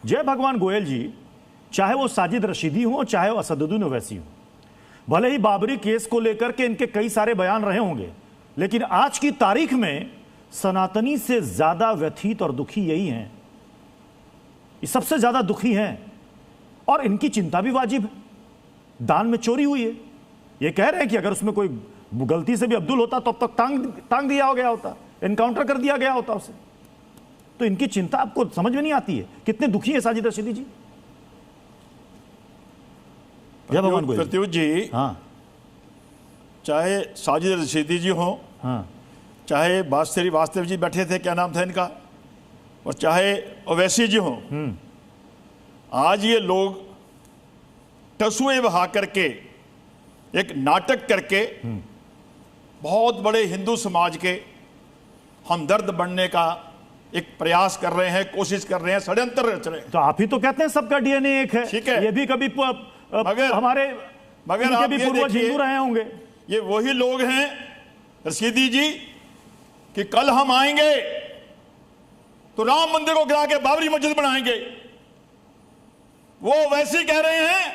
जय भगवान गोयल जी, चाहे वो साजिद रशीदी हो चाहे वो असदुद्दीन ओवैसी हो, भले ही बाबरी केस को लेकर के इनके कई सारे बयान रहे होंगे, लेकिन आज की तारीख में सनातनी से ज्यादा व्यथित और दुखी यही हैं। ये सबसे ज्यादा दुखी हैं और इनकी चिंता भी वाजिब है। दान में चोरी हुई है, ये कह रहे हैं कि अगर उसमें कोई गलती से भी अब्दुल होता तो अब तक टांग दिया हो गया होता, एनकाउंटर कर दिया गया होता उसे। तो इनकी चिंता आपको समझ में नहीं आती है। कितने दुखी है साजिद रशीदी जी। जय भगवान गोयल प्रत्युत जी, हाँ, चाहे साजिद रशीदी जी हो, हाँ, चाहे बादशाह वास्तव जी बैठे थे, क्या नाम था इनका, और चाहे ओवैसी जी हो, आज ये लोग टसुए बहा करके एक नाटक करके बहुत बड़े हिंदू समाज के हमदर्द बनने का एक प्रयास कर रहे हैं, कोशिश कर रहे हैं, षड्यंत्र रच रहे हैं। तो आप ही तो कहते हैं सबका डीएनए एक है। ठीक है, ये भी कभी मगर हमारे आप भी ये पूर्वज हिंदू रहे होंगे। ये वही लोग हैं रशीदी जी कि कल हम आएंगे तो राम मंदिर को गिरा के बाबरी मस्जिद बनाएंगे। वो वैसे कह रहे हैं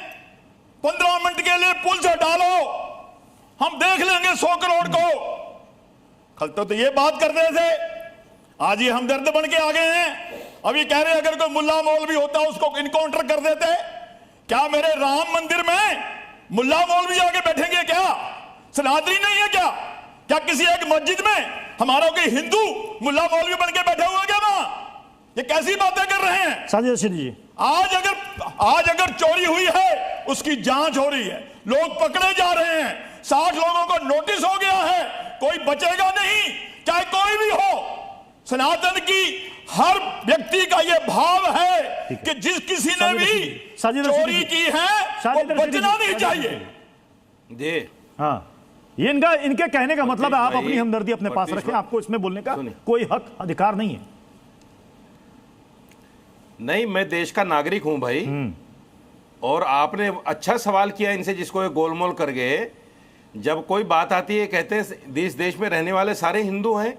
15 मिनट के लिए पुल से डालो, हम देख लेंगे 100 करोड़ को। कल तो ये बात कर रहे थे, आज ये हमदर्द बन के आ गए हैं। अभी कह रहे हैं अगर कोई मुल्ला मौलवी होता उसको इनकाउंटर कर देते। क्या मेरे राम मंदिर में मुल्ला मौलवी आके बैठेंगे क्या? सनातनी नहीं है क्या? क्या किसी एक मस्जिद में हमारा कोई हिंदू मुल्ला मौलवी बन के बैठे हुए क्या वहां? ये कैसी बातें कर रहे हैं साजिद रशीदी जी? आज अगर चोरी हुई है उसकी जांच हो रही है, लोग पकड़े जा रहे हैं, 60 लोगों को नोटिस हो गया है, कोई बचेगा नहीं, चाहे कोई भी हो। सनातन की हर व्यक्ति का यह भाव है कि जिस किसी ने भी चोरी की है वो बचना नहीं चाहिए। हाँ, ये इनके कहने का मतलब है आप अपनी हमदर्दी अपने पास रखें, आपको इसमें बोलने का कोई हक अधिकार नहीं है। नहीं, मैं देश का नागरिक हूं भाई, और आपने अच्छा सवाल किया इनसे जिसको ये गोलमोल कर गए। जब कोई बात आती है कहते हैं इस देश में रहने वाले सारे हिंदू हैं।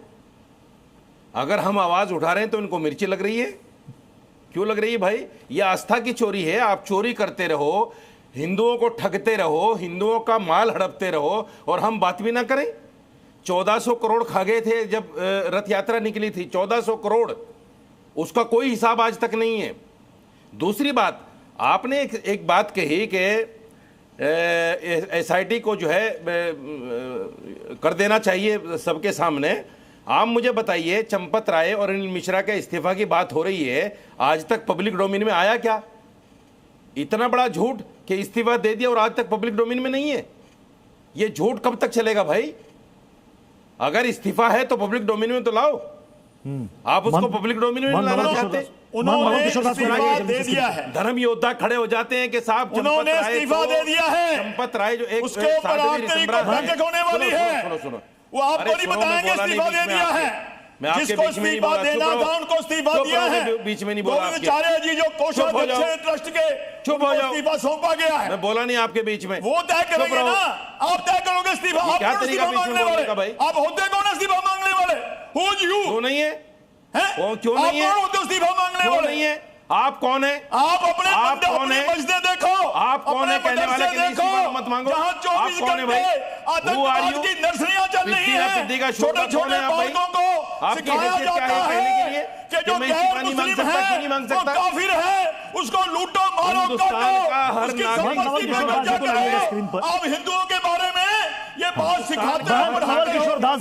अगर हम आवाज उठा रहे हैं तो इनको मिर्ची लग रही है। क्यों लग रही है भाई? ये आस्था की चोरी है। आप चोरी करते रहो, हिंदुओं को ठगते रहो, हिंदुओं का माल हड़पते रहो और हम बात भी ना करें। 1400 करोड़ खा गए थे जब रथ यात्रा निकली थी, 1400 करोड़, उसका कोई हिसाब आज तक नहीं है। दूसरी बात, आपने एक बात कही कि एसआईटी को जो है कर देना चाहिए सबके सामने। आप मुझे बताइए, चंपत राय और अनिल मिश्रा के इस्तीफा की बात हो रही है, आज तक पब्लिक डोमेन में आया क्या? इतना बड़ा झूठ कि इस्तीफा दे दिया और आज तक पब्लिक डोमेन में नहीं है। ये झूठ कब तक चलेगा भाई? अगर इस्तीफा है तो पब्लिक डोमेन में तो लाओ। आप उसको पब्लिक डोमेन में लाना चाहते? उन्होंने इस्तीफा दे दिया है। धर्म योद्धा खड़े हो जाते हैं कि साहब उन्होंने इस्तीफा दे दिया है। चंपत राय जो एक उसके ऊपर बैठक होने वाली है, सुनो, वो आपको नहीं बताएंगे इस्तीफा दे दिया है। मैं आपके जिसको बीच में नहीं इस्तीफा बोला, देना था उनको इस्तीफा दिया है। बीच में नहीं बोला आपके। गोविंदाचार्य जी जो कोषाध्यक्ष हैं ट्रस्ट के, चुप हो जाओ, इस्तीफा सौंपा गया है। मैं बोला नहीं आपके बीच में। वो तय करेंगे ना, आप तय करोगे इस्तीफा। आप क्या कौन तरीका इस्तीफा मांगने वाले? आप होते कौन इस्तीफा मांगने वाले? Who is you? क्यों नहीं है? क्यों आप नहीं है? कौन होते इस्तीफा मांगने वाले? नहीं है। आप कौन है? आप अपने मस्जिदें देखो, आप कौन है कहने वाले के लिए इस्तीफा मत मांगो? जहां 24 घंटे आतंकवाद की नर्सरियां चल रही हैं, छोटे-छोटे बालकों को सिखाया जाता है कि जो गैर मुस्लिम है वो काफिर है, उसको लूटो, मारो, काटो, उसकी संपत्ति पे कब्जा करो। आप हिंदुओं के बारे में ये बात सिखाते हैं, पढ़ाते हैं।